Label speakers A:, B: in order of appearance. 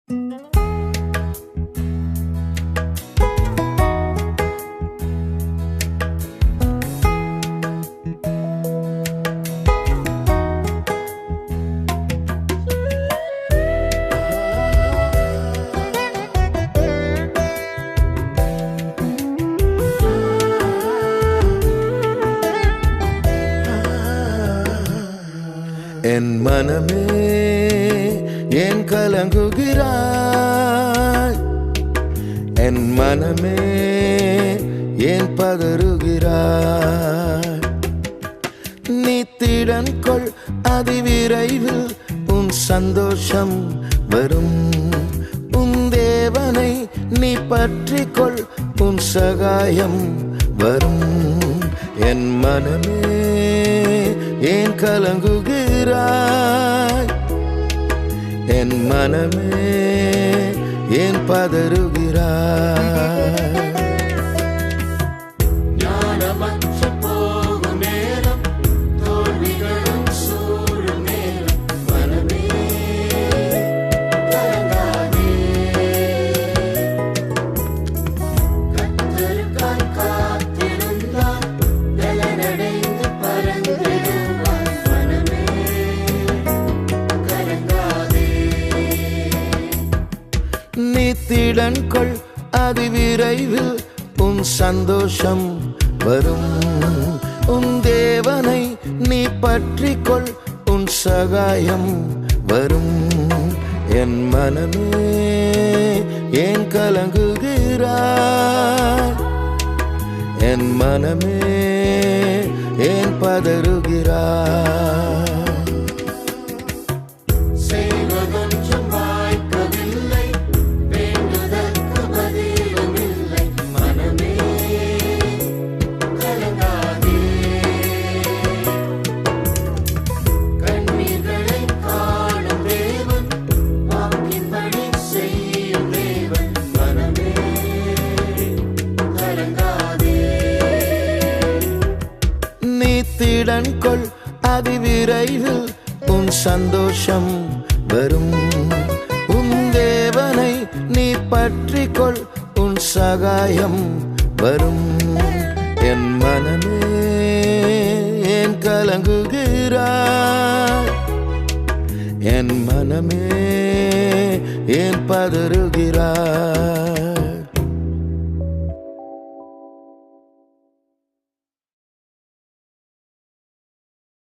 A: என் மனமே ஏன் கலங்குகிறாய்? என் மனமே ஏன் பதறுகிறாய்? நீ திடன் கொள், அதிவிரைவில் உன் சந்தோஷம் வரும். உன் தேவனை நீ பற்றிக்கொள், உன் சகாயம் வரும். என் மனமே ஏன் கலங்குகிறாய்? என் மனமே ஏன் பதறுகிறாய்? நீ திடன் கொள், அதிவிரைவில் உன் சந்தோஷம் வரும். உன் தேவனை நீ பற்றிக்கொள், உன் சகாயம் வரும். என் மனமே ஏன் கலங்குகிறாய்? என் மனமே ஏன் பதறுகிறாய்? திடன் கொள், அதிவிரைவில் உன் சந்தோஷம் வரும். உன் தேவனை நீ பற்றிக்கொள், உன் சகாயம் வரும். என் மனமே ஏன் கலங்குகிறாய்? என் மனமே ஏன் பதறுகிறாய்?